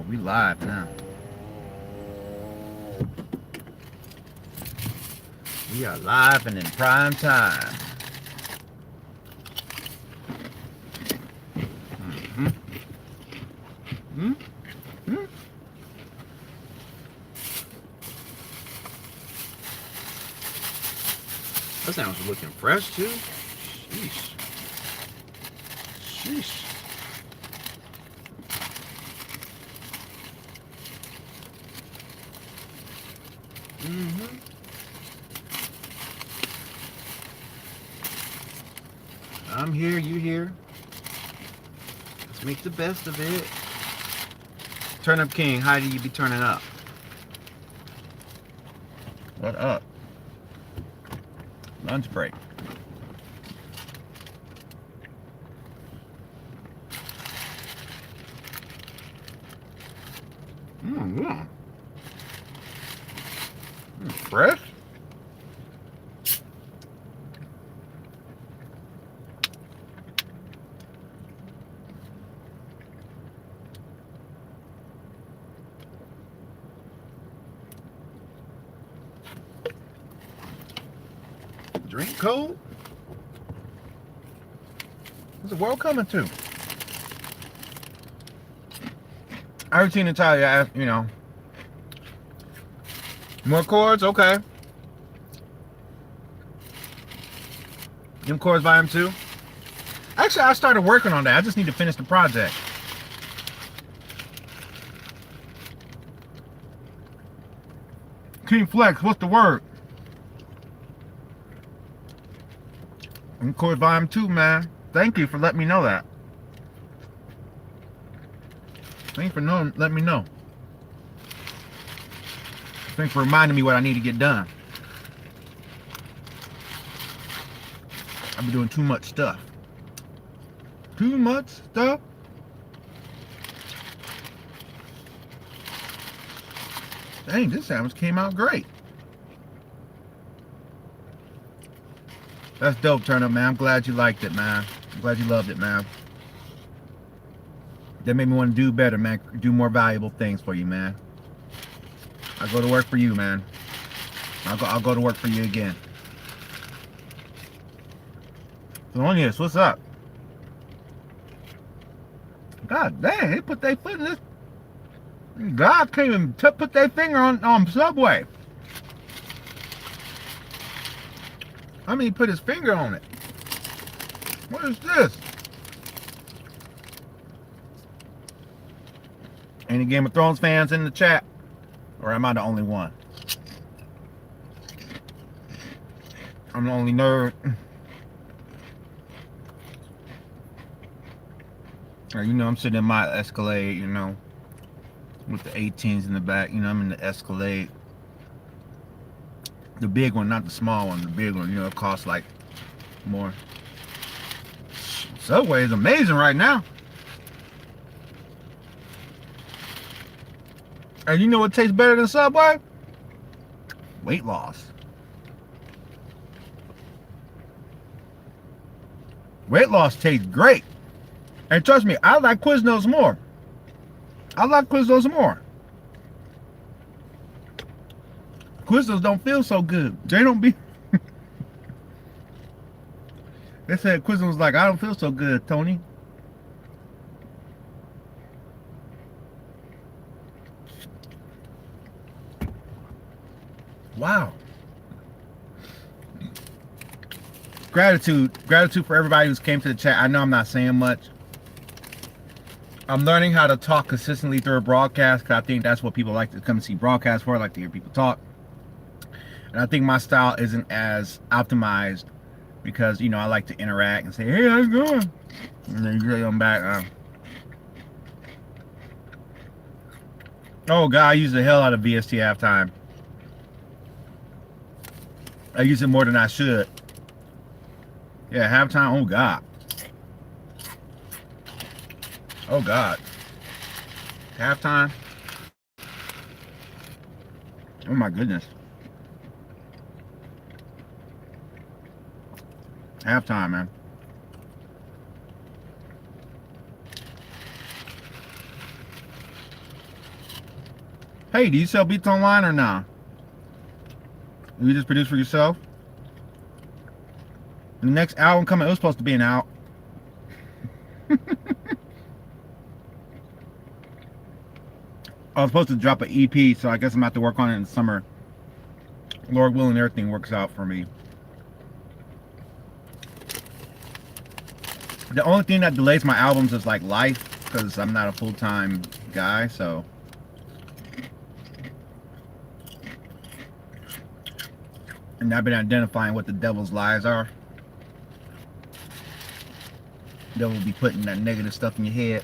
We live now. We are live and in prime time. Mm-hmm. Mm-hmm. That sounds looking fresh too. Sheesh. Sheesh. Mm-hmm. I'm here, you here. Let's make the best of it. Turn up King, how do you be turning up? What up? Lunch break. Yeah. Fresh? Drink cold? What's the world coming to? I heard Tina Talia ask, you know, more chords? Okay. Them chords volume 2? Actually, I started working on that. I just need to finish the project. King Flex, what's the word? Them chords volume 2, man. Thank you for letting me know that. Thanks for letting me know. Thanks for reminding me what I need to get done. I've been doing too much stuff. Too much stuff? Dang, this sandwich came out great. That's dope, Turnip, man. I'm glad you liked it, man. I'm glad you loved it, man. That made me want to do better, man. Do more valuable things for you, man. I'll go to work for you, man. I'll go to work for you again. Thelonious, what's up? God dang, they put their foot in this. God came and put their finger on Subway. I mean, he put his finger on it. What is this? Any Game of Thrones fans in the chat? Or am I the only one? I'm the only nerd. Or, you know, I'm sitting in my Escalade, you know, with the 18s in the back. You know, I'm in the Escalade. The big one, not the small one. The big one, you know, it costs like more. Subway is amazing right now. And you know what tastes better than Subway? Weight loss. Weight loss tastes great. And trust me, I like Quiznos more. I like Quiznos more. Quiznos don't feel so good. They don't be... They said Quiznos was like, I don't feel so good, Tony. Wow. Gratitude for everybody who's came to the chat. I know I'm not saying much. I'm learning how to talk consistently through a broadcast because I think that's what people like to come see broadcasts for. I like to hear people talk. And I think my style isn't as optimized because, you know, I like to interact and say, hey, how's it going? And then usually I'm back. Oh, God, I use the hell out of VST halftime. I use it more than I should. Yeah, halftime. Oh, God. Oh, God. Halftime. Oh, my goodness. Halftime, man. Hey, do you sell beats online or not? You just produce for yourself? The next album coming, it was supposed to be an out. I was supposed to drop an EP, so I guess I'm about to work on it in the summer. Lord willing, everything works out for me. The only thing that delays my albums is like life, because I'm not a full-time guy, so. And I've been identifying what the devil's lies are. The devil will be putting that negative stuff in your head.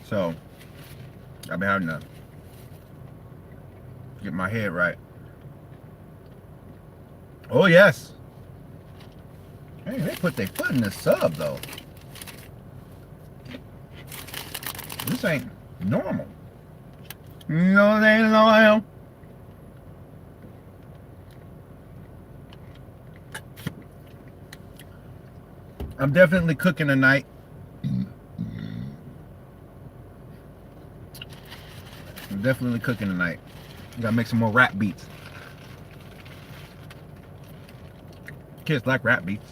So, I've been having to get my head right. Oh, yes. Hey, they put their foot in the sub, though. This ain't normal. No, they ain't loyal. I'm definitely cooking tonight. I'm definitely cooking tonight. Gotta make some more rap beats. Kids like rap beats.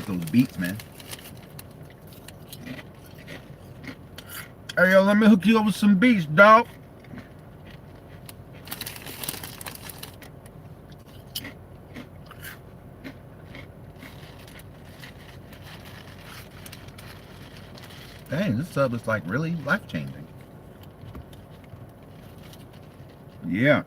Those beats, man. Hey, yo, let me hook you up with some beats, dog. Dang, this sub is like really life-changing. Yeah.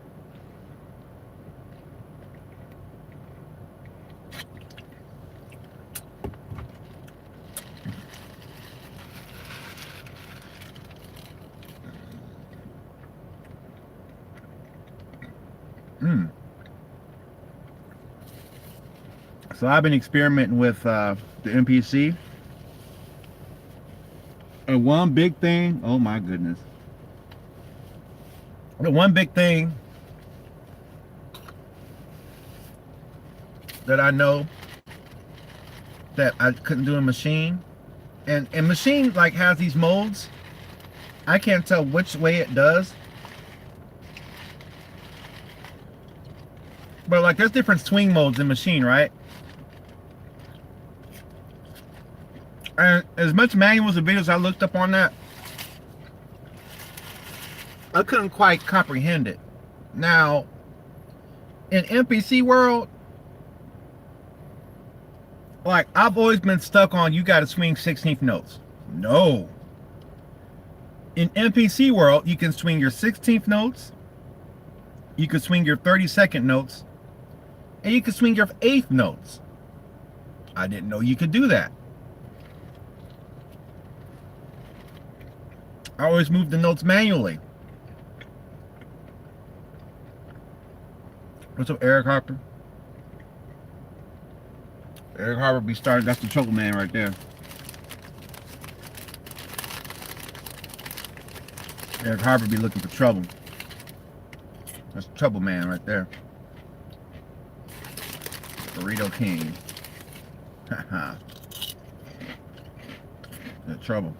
So I've been experimenting with the MPC. And one big thing, oh my goodness. The one big thing that I know that I couldn't do in machine, and machine like has these modes. I can't tell which way it does. But like there's different swing modes in machine, right? And as much manuals and videos I looked up on that, I couldn't quite comprehend it. Now, in MPC world, like I've always been stuck on you gotta swing 16th notes. No. In MPC world, you can swing your 16th notes, you can swing your 32nd notes, and you can swing your 8th notes. I didn't know you could do that. I always move the notes manually. What's up, Eric Harper? Eric Harper be starting, that's the trouble man right there. Eric Harper be looking for trouble. That's the trouble man right there. Burrito King. Haha. That trouble.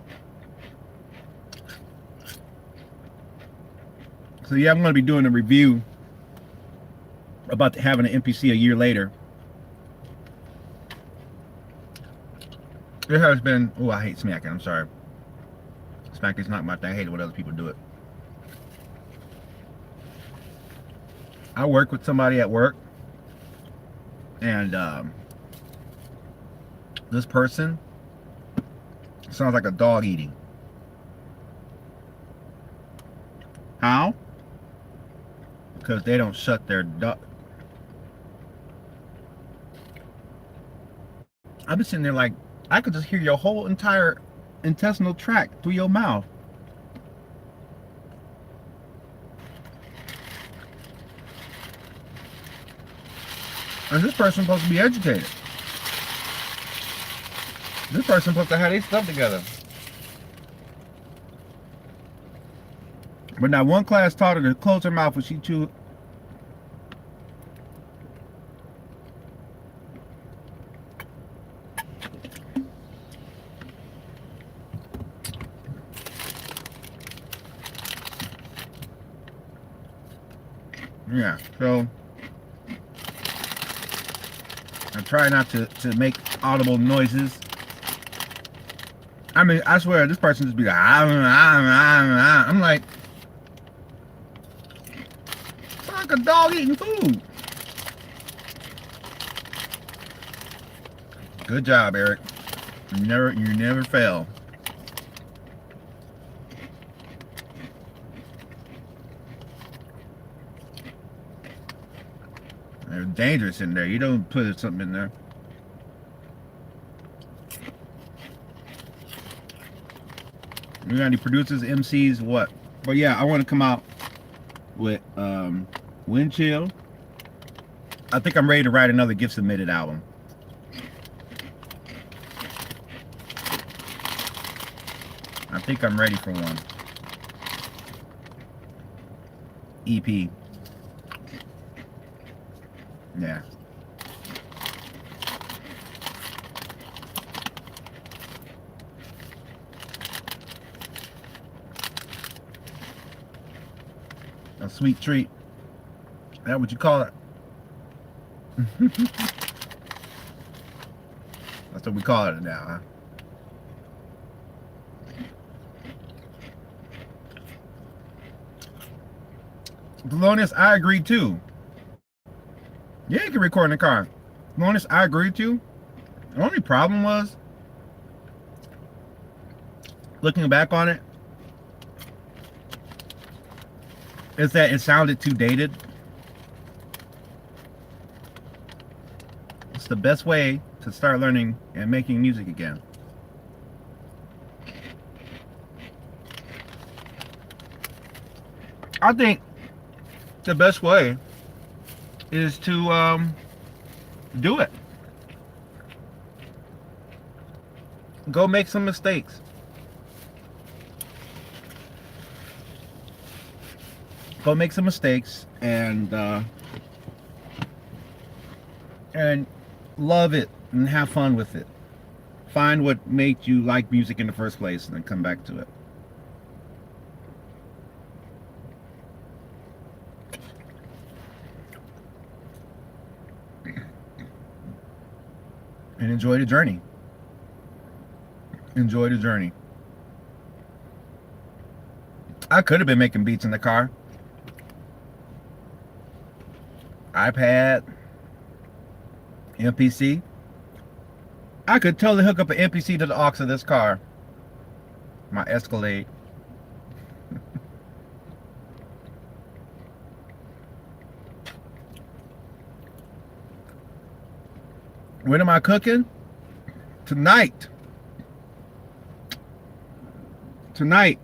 So yeah, I'm going to be doing a review about having an MPC a year later. It has been, oh, I hate smacking, I'm sorry. Smacking's not my thing, I hate it when other people do it. I work with somebody at work, and this person sounds like a dog eating. How? Because they don't shut their dog. I've been sitting there like, I could just hear your whole entire intestinal tract through your mouth. And this person's supposed to be educated. This person's supposed to have their stuff together. But now one class taught her to close her mouth when she chewed. Yeah, so I try not to make audible noises. I mean, I swear, this person just be like, I'm like a dog eating food. Good job, Eric. You never fail. They're dangerous in there. You don't put something in there. You got any producers, MCs, what? But yeah, I want to come out with Wind Chill. I think I'm ready to write another gift submitted album. I think I'm ready for one. EP. Yeah. A sweet treat. Is that what you call it? That's what we call it now, huh? Thelonious, I agree too. Yeah, you can record in the car. Thelonious, I agree too. The only problem was, looking back on it, is that it sounded too dated. It's the best way to start learning and making music again. I think the best way is to do it. Go make some mistakes. Go make some mistakes and love it and have fun with it. Find what made you like music in the first place and then come back to it. And enjoy the journey. Enjoy the journey. I could have been making beats in the car. iPad, MPC. I could totally hook up an MPC to the aux of this car. My Escalade. When am I cooking? Tonight. Tonight.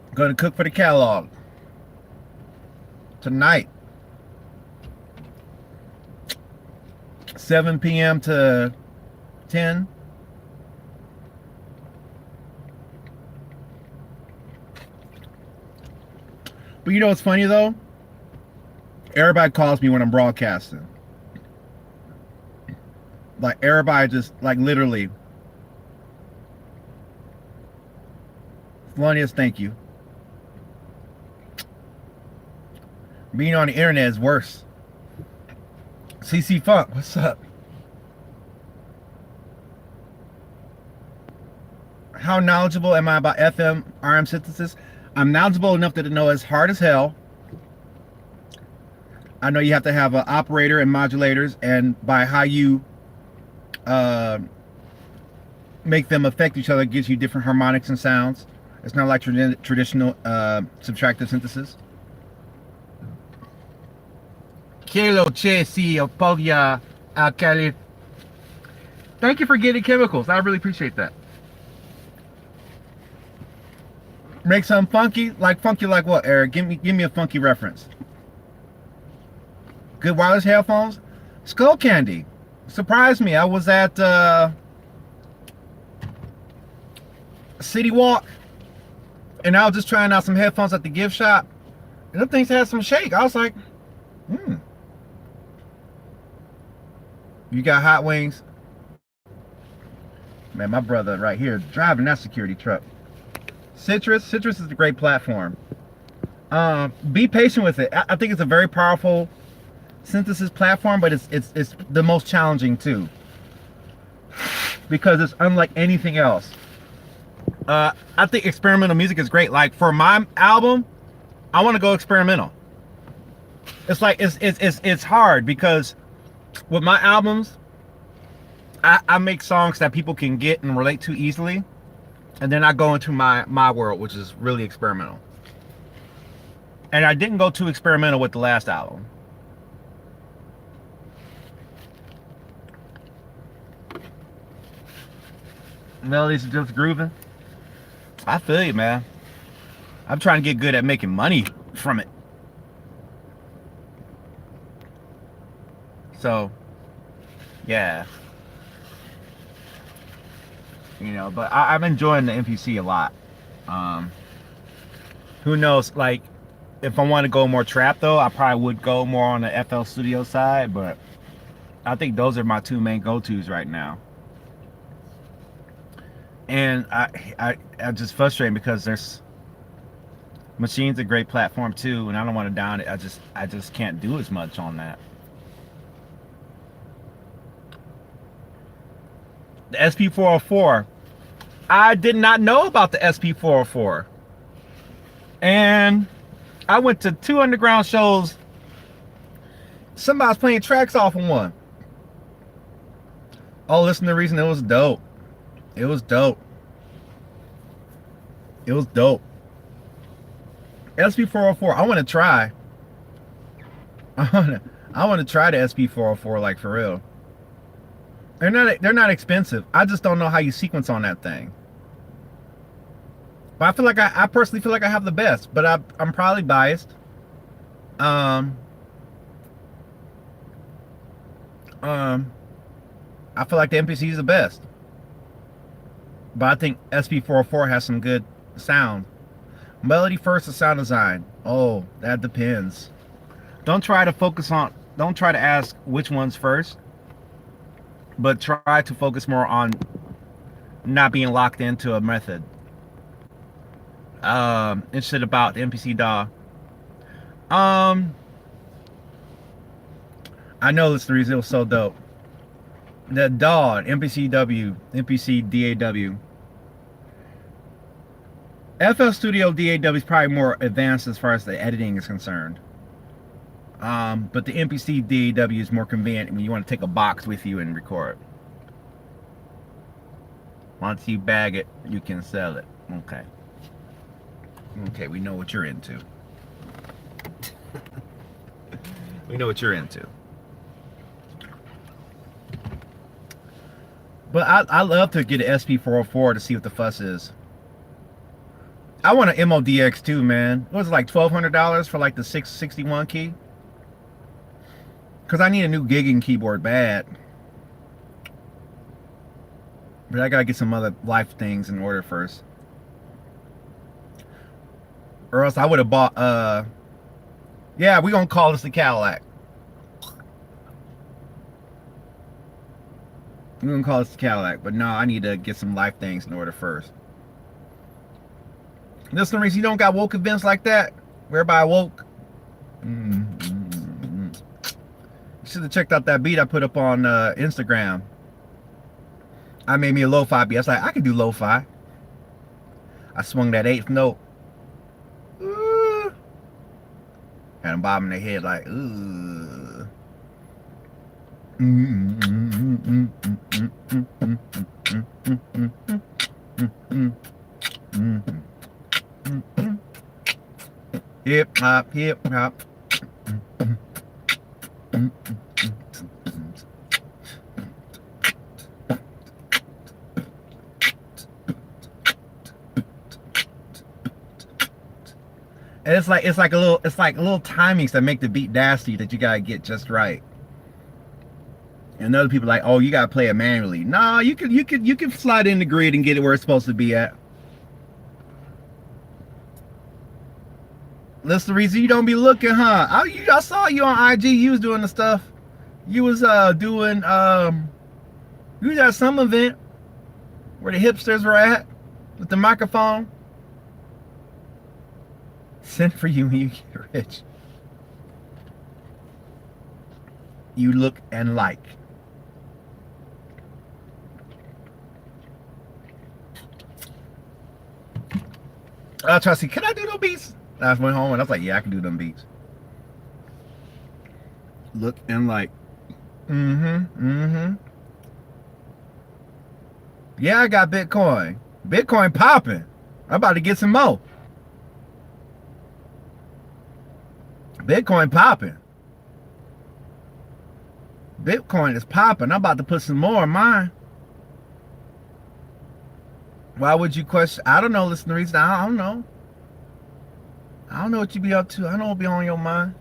I'm gonna cook for the catalog. Tonight. 7 p.m. to 10. But you know what's funny though? Everybody calls me when I'm broadcasting. Like everybody just like literally. Thelonious, thank you. Being on the internet is worse. CC Funk, what's up? How knowledgeable am I about FM RM synthesis? I'm knowledgeable enough to know it's hard as hell. I know you have to have an operator and modulators, and by how you make them affect each other gives you different harmonics and sounds. It's not like traditional subtractive synthesis. Kilo Chesi Opogia Alkali. Thank you for getting Khemikals. I really appreciate that. Make something funky like what, Eric? Give me a funky reference. Good wireless headphones. Skull Candy surprised me. I was at City Walk And I was just trying out some headphones at the gift shop, and them things had some shake. I was like, you got hot wings? Man, my brother right here driving that security truck. Citrus is a great platform. Be patient with it. I think it's a very powerful synthesis platform, but it's the most challenging too, because it's unlike anything else. I think experimental music is great. Like for my album, I want to go experimental. It's like it's hard because with my albums, I make songs that people can get and relate to easily, and then I go into my world, which is really experimental. And I didn't go too experimental with the last album. Melodies are just grooving. I feel you, man. I'm trying to get good at making money from it. So, yeah. You know, but I'm enjoying the MPC a lot. Who knows, like, if I want to go more trap, though, I probably would go more on the FL Studio side, but I think those are my two main go-tos right now. And I just frustrating because there's Machine's a great platform too, and I don't want to down it. I just can't do as much on that. The SP404. I did not know about the SP404. And I went to 2 underground shows. Somebody's playing tracks off of one. Oh, listen to the reason it was dope. It was dope. It was dope. SP404, I want to try. I want to try the SP404, like, for real. They're not expensive. I just don't know how you sequence on that thing. But I feel like I personally feel like I have the best, but I'm probably biased. I feel like the MPC is the best. But I think SP404 has some good sound. Melody first or sound design? Oh, that depends. Don't try to ask which one's first, but try to focus more on not being locked into a method. Interested about the MPC DAW. I know this reason it was so dope. The DAW, MPCW, MPC DAW. FL Studio DAW is probably more advanced as far as the editing is concerned. But the MPC DAW is more convenient when you want to take a box with you and record. Once you bag it, you can sell it. Okay. Okay, we know what you're into. We know what you're into. But I love to get an SP404 to see what the fuss is. I want an MODX too, man. What was it, like $1,200 for like the 661 key? Because I need a new gigging keyboard bad. But I gotta get some other life things in order first. Or else I would have bought, yeah, we're gonna call this the Cadillac. We're gonna call this the Cadillac, but no, I need to get some life things in order first. This is the reason you don't got woke events like that. Whereby woke. You should have checked out that beat I put up on Instagram. I made me a lo-fi beat. I was like, I can do lo-fi. I swung that 8th note. And I'm bobbing their head like, ooh. Hip hop, hip hop. And it's like a little timings that make the beat nasty that you gotta get just right. And other people are like, oh, you gotta play it manually. Nah, you can slide in the grid and get it where it's supposed to be at. That's the reason you don't be looking, huh? I saw you on IG. You was doing the stuff. You was doing you was at some event where the hipsters were at with the microphone. Send for you when you get rich. You look and like. I try to see, can I do them beats? I went home and I was like, yeah, I can do them beats. Look and like. Yeah, I got Bitcoin. Bitcoin popping. I'm about to get some more. Bitcoin popping. Bitcoin is popping. I'm about to put some more in mine. Why would you question? I don't know. Listen to the reason. I don't know. I don't know what you be up to. I don't know what be on your mind.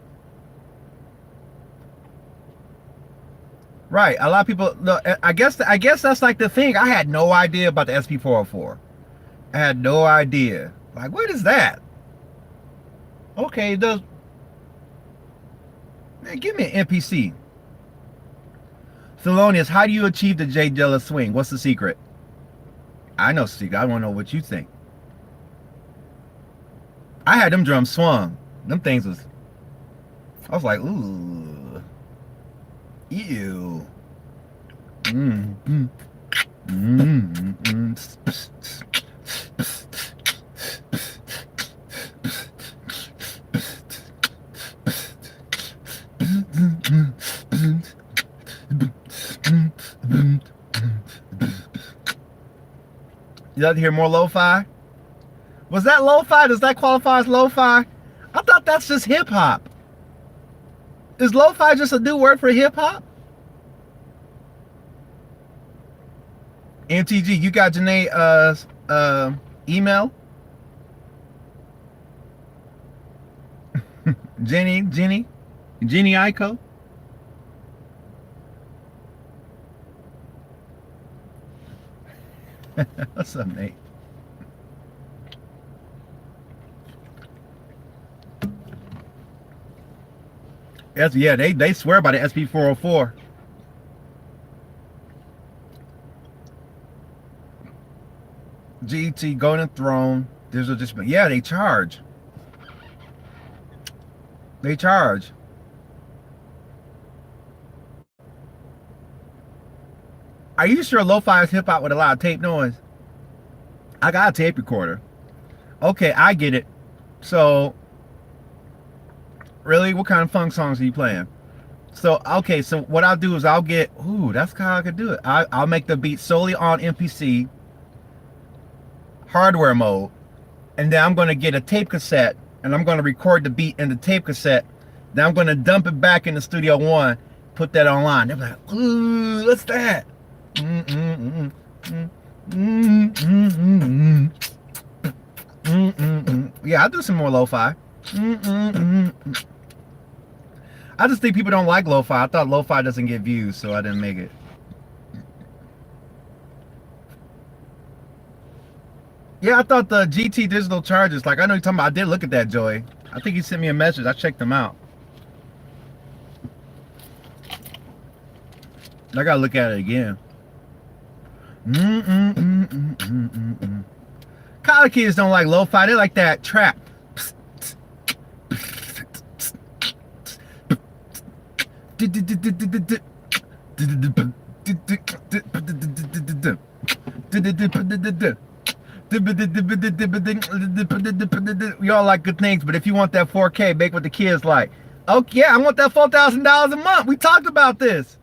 Right. A lot of people. Look, I guess that's like the thing. I had no idea about the SP404. I had no idea. Like, what is that? Okay, it does. Man, give me an NPC. Thelonious, how do you achieve the J Dilla swing? What's the secret? I know secret. I want to know what you think. I had them drums swung. Them things was. I was like, ooh, ew. You like to hear more lo-fi? Was that lo-fi? Does that qualify as lo-fi? I thought that's just hip-hop. Is lo-fi just a new word for hip-hop? MTG, you got Janae's email? Jenny Aiko? What's up, Nate? Yeah, they swear by the SP404. GT Golden Throne. There's just yeah, they charge. They charge. Are you sure lo-fi is hip-hop with a lot of tape noise? I got a tape recorder. Okay, I get it. So, really, what kind of funk songs are you playing? So, okay, so what I'll do is I'll get, ooh, that's how I could do it. I'll make the beat solely on MPC, hardware mode, and then I'm going to get a tape cassette, and I'm going to record the beat in the tape cassette. Then I'm going to dump it back into Studio One, put that online. They're like, ooh, what's that? Yeah, I'll do some more lo-fi. I just think people don't like lo-fi. I thought lo-fi doesn't get views, so I didn't make it. Yeah, I thought the GT digital charges, like I know you're talking about, I did look at that, Joey. I think he sent me a message. I checked them out. I gotta look at it again. College kids don't like lo-fi. They like that trap. We all like good things, but if you want that 4K, make what the kids like. Oh yeah, I want that $4,000 a month. We talked about this.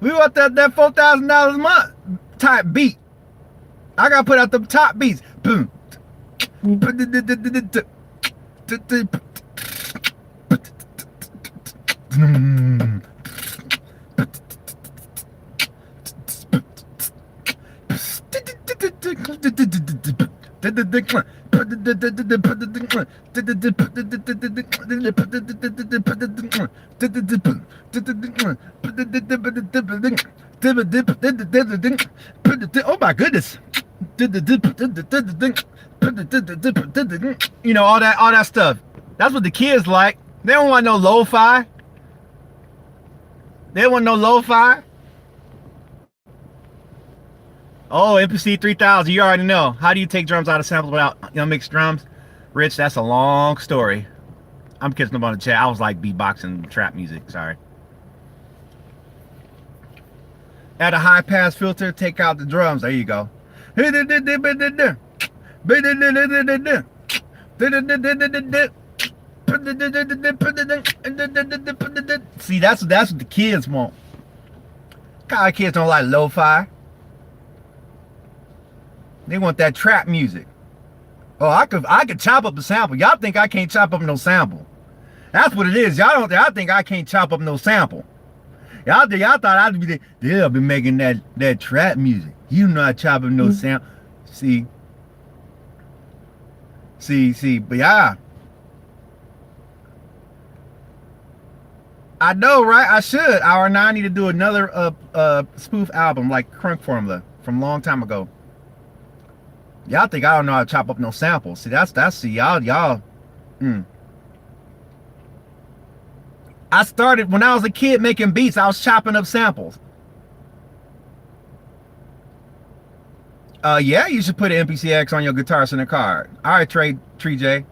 We want that $4,000 a month type beat. I gotta put out the top beats. Boom. Oh my goodness. You know, all that stuff. That's what the kids like. They don't want no lo-fi. They don't want no lo-fi. Oh, MPC 3000, you already know. How do you take drums out of samples without mixed drums? Rich, that's a long story. I'm kissing them on the chat. I was like beatboxing trap music, sorry. Add a high pass filter, take out the drums. There you go. See, that's what the kids want. Kind of kids don't like lo-fi. They want that trap music. Oh, I could chop up the sample. Y'all think I can't chop up no sample? That's what it is. Y'all think I can't chop up no sample. Y'all thought I'd be they'll be making that trap music. You not chopping no sample. See, but yeah. I know, right? I should. I need to do another spoof album like Crunk Formula from a long time ago. Y'all think I don't know how to chop up no samples. See, see y'all. I started when I was a kid making beats. I was chopping up samples. Yeah, you should put an MPCX on your guitar center card. All right, Trey J.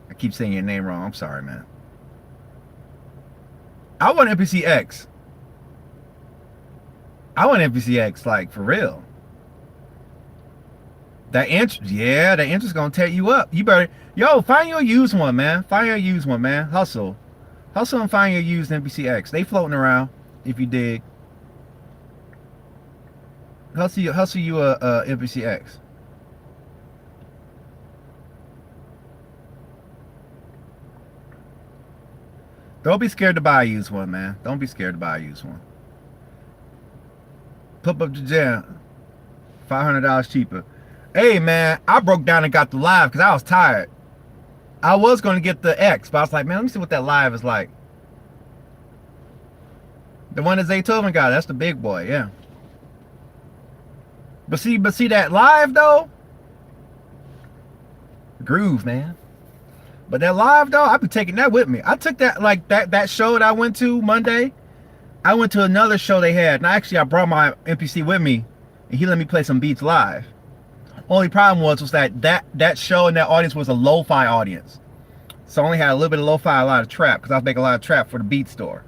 I keep saying your name wrong. I'm sorry, man. I want MPCX. I want MPCX, like, for real. That interest, yeah, that interest gonna tear you up. You better, find your used one, man. Find your used one, man. Hustle and find your used MPCX. They floating around, if you dig. Hustle you a MPCX. Don't be scared to buy a used one, man. Don't be scared to buy a used one. Pump up the jam. $500 cheaper. Hey, man, I broke down and got the live because I was tired. I was going to get the X, but I was like, man, let me see what that live is like. The one that Zaytoven got, that's the big boy, yeah. But see that live, though? Groove, man. But that live, though, I be taking that with me. I took that, like, that show that I went to Monday. I went to another show they had. And actually, I brought my MPC with me. And he let me play some beats live. Only problem was that show and that audience was a lo-fi audience. So I only had a little bit of lo-fi, a lot of trap, because I was making a lot of trap for the beat store.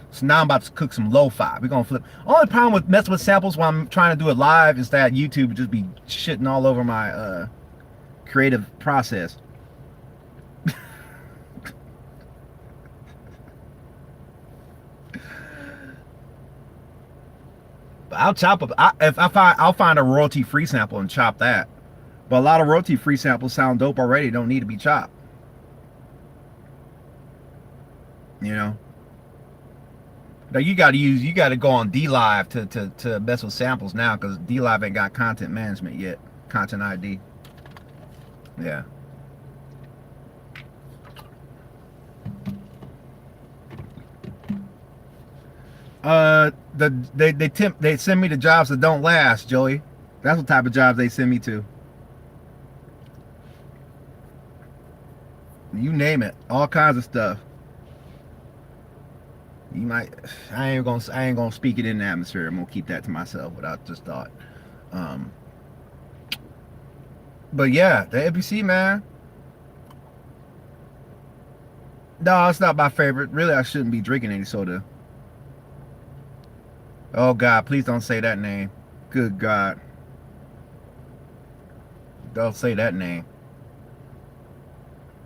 So now I'm about to cook some lo-fi. We're gonna flip. Only problem with messing with samples while I'm trying to do it live is that YouTube would just be shitting all over my creative process. I'll chop up. I'll find a royalty-free sample and chop that. But a lot of royalty-free samples sound dope already. Don't need to be chopped. You know. Now you got to go on DLive to mess with samples now because DLive ain't got content management yet. Content ID. Yeah. They send me the jobs that don't last, Joey. That's what type of jobs they send me to. You name it, all kinds of stuff. You might, I ain't gonna speak it in the atmosphere. I'm gonna keep that to myself without just thought. But yeah, the NPC, man. No, it's not my favorite. Really, I shouldn't be drinking any soda. Oh God, please don't say that name. Good God. Don't say that name.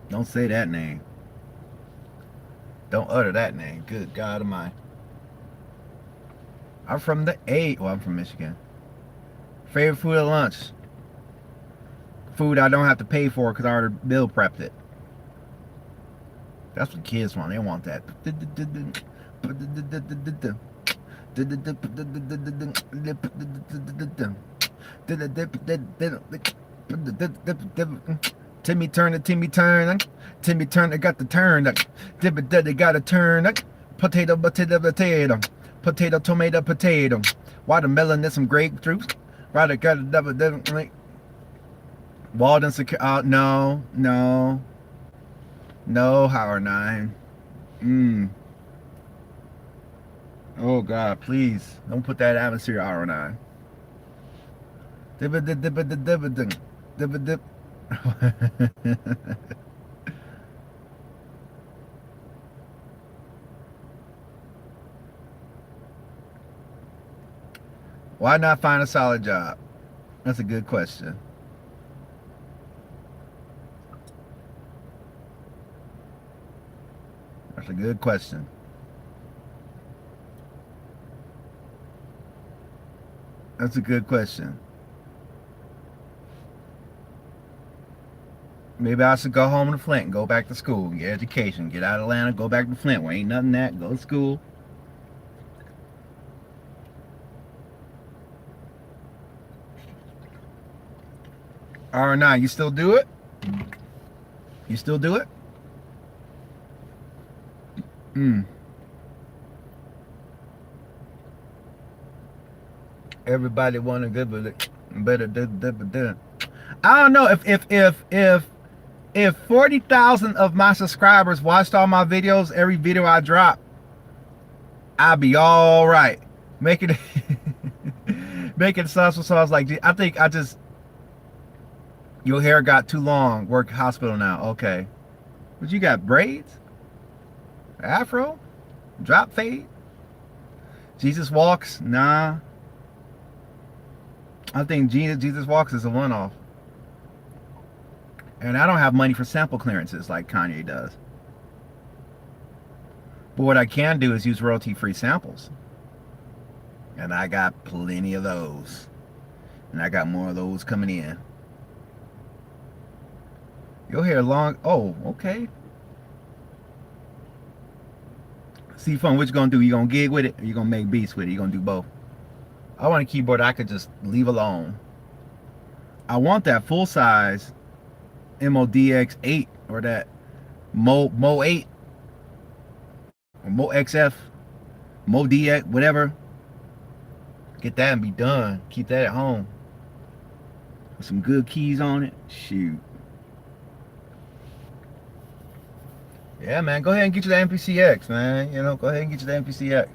Don't say that name. Don't utter that name. Good God of mine. I'm from the A. Well, I'm from Michigan. Favorite food at lunch. Food I don't have to pay for because I already meal prepped it. That's what kids want. They want that. Timmy Turner, Timmy Turner, Timmy Turner got the turn. They got a turn. Potato, potato, potato, potato, tomato, potato, Watermelon and some grapefruits. Right, got a double. Walden secure. No, no, no. Howard 9. Oh God, please don't put that atmosphere Howard 9. Why not find a solid job? That's a good question. That's a good question. That's a good question. Maybe I should go home to Flint and go back to school, get education, get out of Atlanta, go back to Flint where ain't nothing that, go to school. R9, you still do it? You still do it? Everybody wanna give it better. I don't know if 40,000 of my subscribers watched all my videos, every video I drop, I'll be all right. Making successful. So I was like, I think I just, your hair got too long. Work hospital now. Okay, but you got braids, afro, drop fade. Jesus walks. Nah. I think Jesus walks is a one-off. And I don't have money for sample clearances like Kanye does. But what I can do is use royalty-free samples. And I got plenty of those. And I got more of those coming in. Your hair long. Oh, okay. See, fun, what you gonna do? You gonna gig with it? Or you gonna make beats with it? You gonna do both? I want a keyboard I could just leave alone. I want that full size MODX 8 or that Mo 8 or Mo XF, Mo DX, whatever. Get that and be done. Keep that at home. With some good keys on it. Shoot. Yeah, man. Go ahead and get you the MPCX, man. You know, go ahead and get you the MPCX.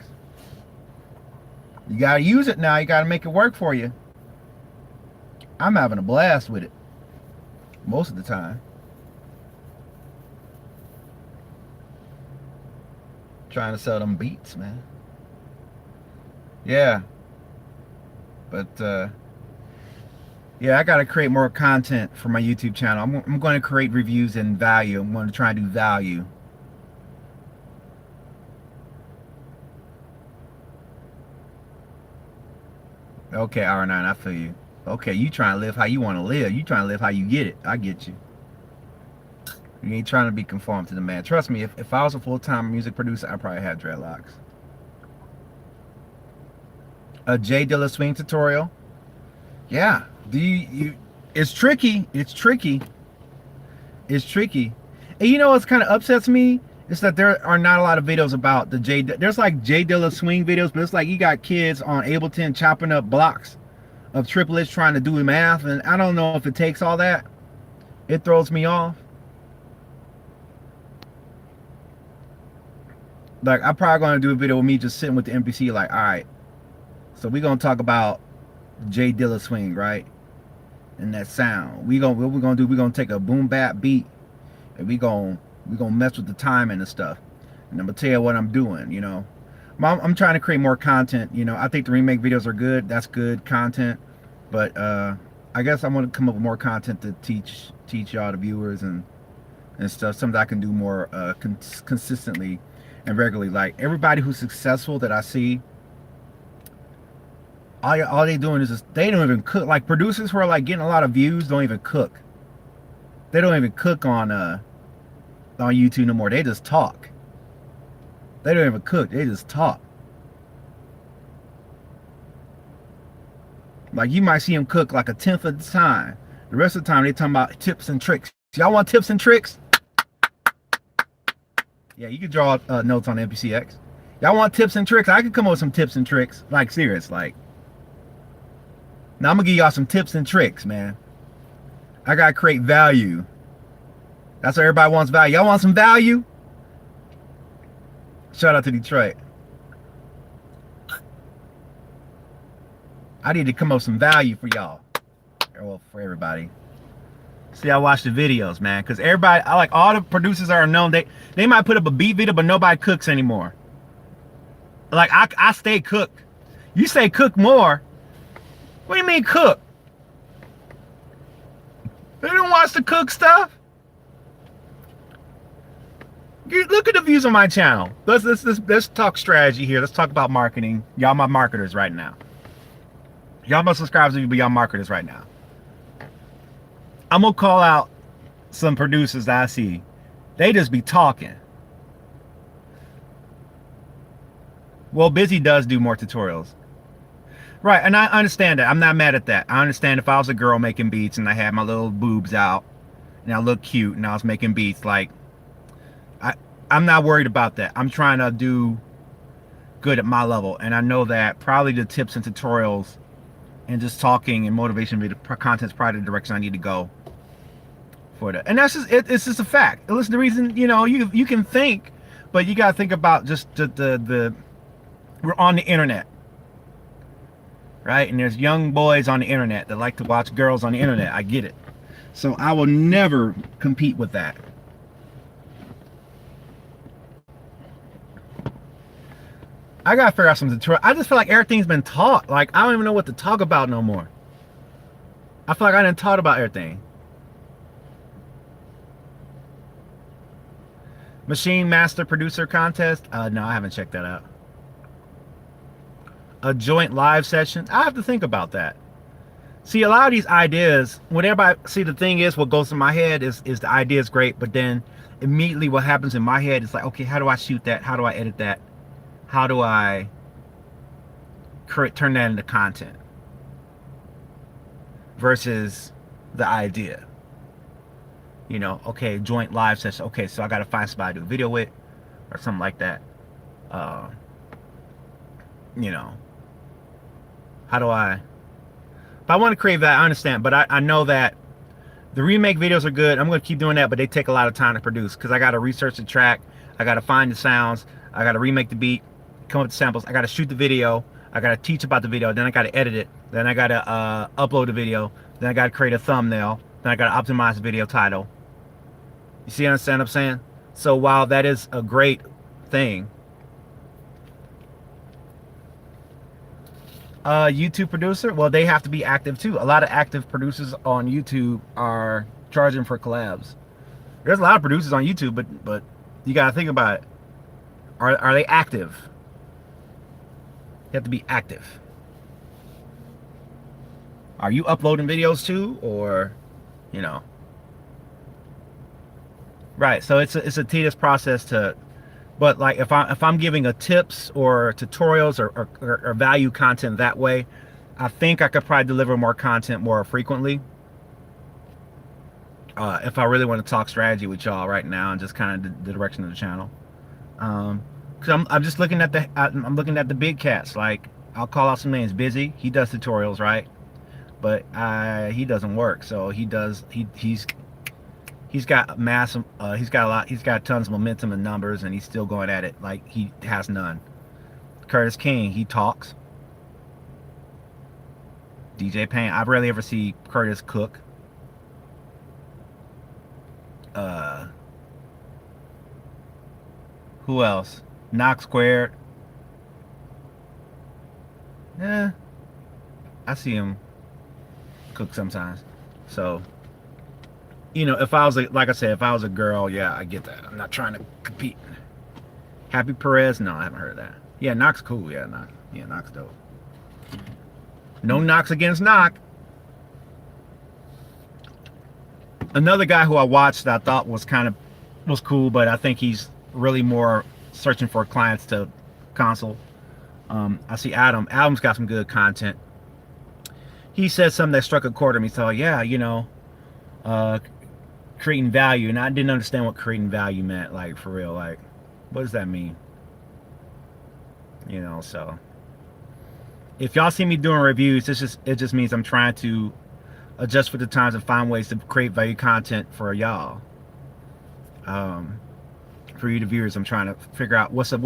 You gotta use it now. You gotta make it work for you. I'm having a blast with it most of the time. Trying to sell them beats, man. Yeah. But yeah, I gotta create more content for my YouTube channel. I'm going to create reviews and value. I'm going to try and do value. Okay, R9, I feel you. Okay, you trying to live how you want to live. You trying to live how you get it. I get you. You ain't trying to be conformed to the man. Trust me, if I was a full-time music producer, I'd probably have dreadlocks. A J Dilla swing tutorial. Yeah. It's tricky. It's tricky. It's tricky. And you know what's kind of upsets me? It's that there are not a lot of videos about the there's like J Dilla swing videos, but it's like you got kids on Ableton chopping up blocks of triplets trying to do math, and I don't know if it takes all that. It throws me off. Like, I'm probably going to do a video with me just sitting with the MPC like, all right, so we're going to talk about J Dilla swing, right? And that sound. What we're going to do, we're going to take a boom bap beat and we're going to mess with the timing and stuff. And I'm going to tell you what I'm doing, you know. I'm trying to create more content, you know. I think the remake videos are good. That's good content. But I guess I'm going to come up with more content to teach y'all, the viewers, and stuff. Something I can do more consistently and regularly. Like, everybody who's successful that I see, all they doing is just, they don't even cook. Like, producers who are like getting a lot of views don't even cook. They don't even cook on YouTube no more. They just talk. They don't even cook. They just talk. Like, you might see them cook like 1/10 of the time. The rest of the time they talking about tips and tricks. Y'all want tips and tricks? Yeah, you can draw notes on MPCX. Y'all want tips and tricks? I can come up with some tips and tricks. Like, serious. Like, Now I'm gonna give y'all some tips and tricks, man. I gotta create value. That's what everybody wants, value. Y'all want some value? Shout out to Detroit. I need to come up with some value for y'all. Well, for everybody. See, I watch the videos, man, because everybody, I like all the producers are known. They might put up a beat video, but nobody cooks anymore. Like I stay cooked. You say cook more. What do you mean cook? They don't watch the cook stuff. Look at the views on my channel. Let's talk strategy here. Let's talk about marketing. Y'all my marketers right now. Y'all my subscribers, but y'all marketers right now. I'm gonna call out some producers that I see. They just be talking. Well, Busy does do more tutorials. Right, and I understand that. I'm not mad at that. I understand if I was a girl making beats and I had my little boobs out and I look cute and I was making beats, like, I'm not worried about that. I'm trying to do good at my level. And I know that probably the tips and tutorials and just talking and motivation video content is probably the direction I need to go for that. And that's just, it's just a fact. Listen, the reason, you know, you can think, but you got to think about just the we're on the internet. Right? And there's young boys on the internet that like to watch girls on the internet. I get it. So I will never compete with that. I gotta figure out some tutorial. I just feel like everything's been taught. Like, I don't even know what to talk about no more. I feel like I didn't taught about everything. Machine Master Producer Contest? No, I haven't checked that out. A joint live session? I have to think about that. See, a lot of these ideas, when everybody, see, the thing is, what goes in my head is the idea is great, but then immediately what happens in my head is like, okay, how do I shoot that? How do I edit that? How do I turn that into content versus the idea? You know, okay, joint live session. Okay, so I got to find somebody to do a video with or something like that. You know, how do I, if I want to create that, I understand, but I know that the remake videos are good. I'm going to keep doing that, but they take a lot of time to produce because I got to research the track. I got to find the sounds. I got to remake the beat, come up with samples. I got to shoot the video. I got to teach about the video. Then I got to edit it. Then I got to upload the video. Then I got to create a thumbnail. Then I got to optimize the video title. You see, understand what I'm saying? So while that is a great thing, YouTube producer, well, they have to be active too. A lot of active producers on YouTube are charging for collabs. There's a lot of producers on YouTube, but you got to think about it. Are they active? You have to be active. Are you uploading videos too, or, you know? Right. So it's a tedious process to, but like if I'm giving a tips or tutorials or value content that way, I think I could probably deliver more content more frequently. If I really want to talk strategy with y'all right now and just kind of the direction of the channel. Cause I'm just looking at I'm looking at the big cats. Like, I'll call out some names. Busy, he does tutorials, right? But he doesn't work. So he's got massive, he's got tons of momentum and numbers, and he's still going at it like he has none. Curtis King, he talks. DJ Payne, I rarely ever see Curtis cook. Who else? Knox Squared. Yeah, I see him cook sometimes. So, you know, if I was like I said, if I was a girl, yeah, I get that. I'm not trying to compete. Happy Perez? No, I haven't heard of that. Yeah, Knox cool. Yeah, Knox dope. No knocks against Knock. Another guy who I watched that I thought was cool, but I think he's really more searching for clients to console. I see Adam. Adam's got some good content. He said something that struck a chord in me. So yeah, you know, creating value, and I didn't understand what creating value meant. Like, for real, like, what does that mean? You know, so if y'all see me doing reviews, it just means I'm trying to adjust with the times and find ways to create value content for y'all. For you, the viewers, I'm trying to figure out what's a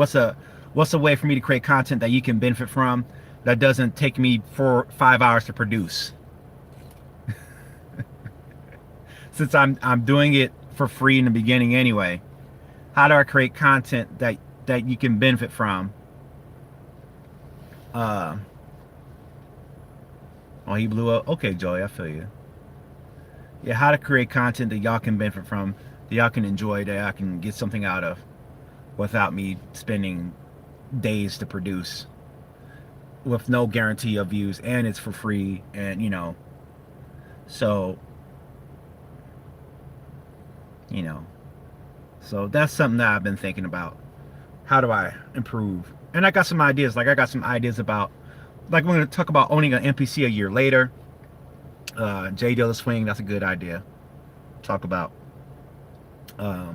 way for me to create content that you can benefit from, that doesn't take me 4-5 hours to produce. Since I'm doing it for free in the beginning anyway, how do I create content that you can benefit from? Oh, he blew up. Okay, Joey, I feel you. Yeah, how to create content that y'all can benefit from, that y'all can enjoy, that I can get something out of without me spending days to produce, with no guarantee of views, and it's for free, and so so that's something that I've been thinking about. How do I improve? And I got some ideas. Like, I got some ideas about, like, we're going to talk about owning an NPC a year later. J Dilla Swing, that's a good idea. Talk about. I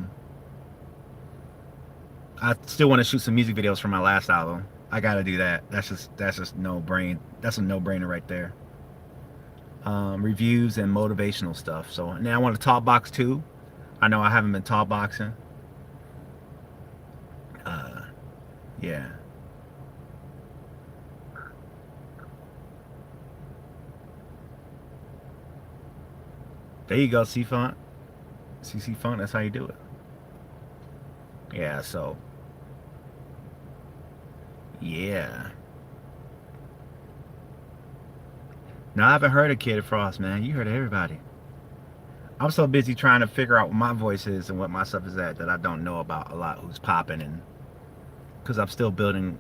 still want to shoot some music videos for my last album. I got to do that. That's just no brain. That's a no-brainer right there. Reviews and motivational stuff. So now I want to talk box too. I know I haven't been talk boxing. Yeah. There you go, C-Font. CC Font, that's how you do it. Yeah, so. Yeah. No, I haven't heard of Kid Frost, man. You heard of everybody. I'm so busy trying to figure out what my voice is and what my stuff is at, that I don't know about a lot who's popping, and because I'm still building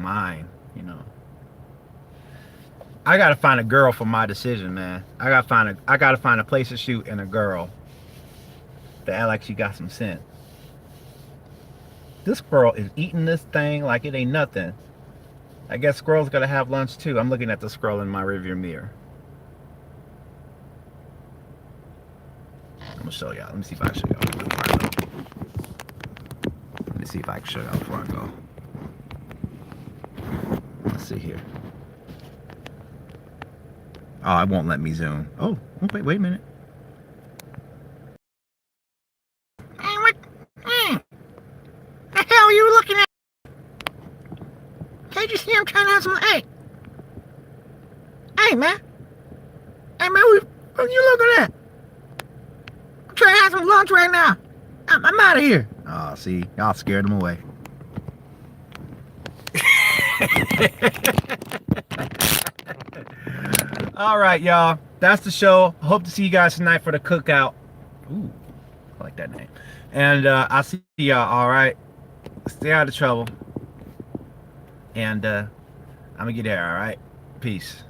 mine, I gotta find a girl for my decision, man. I gotta find a place to shoot and a girl that act like she got some sense. This squirrel is eating this thing like it ain't nothing. I guess squirrels gotta have lunch too. I'm looking at the squirrel in my rearview mirror. I'm gonna show y'all. Let me see if I can show y'all before I go. Let me see if I can show y'all before I go. Let's see here. Oh, it won't let me zoom. Oh, wait a minute. Hey, what? Hey, the hell are you looking at? Can't you see I'm trying to have some? Hey, man. Hey, man, what are you looking at? I'm trying to have some lunch right now. I'm out of here. Oh, see, y'all scared him away. All right, y'all. That's the show. Hope to see you guys tonight for the cookout. Ooh, I like that name. And I'll see y'all. All right. Stay out of trouble. And I'm gonna get there. All right. Peace.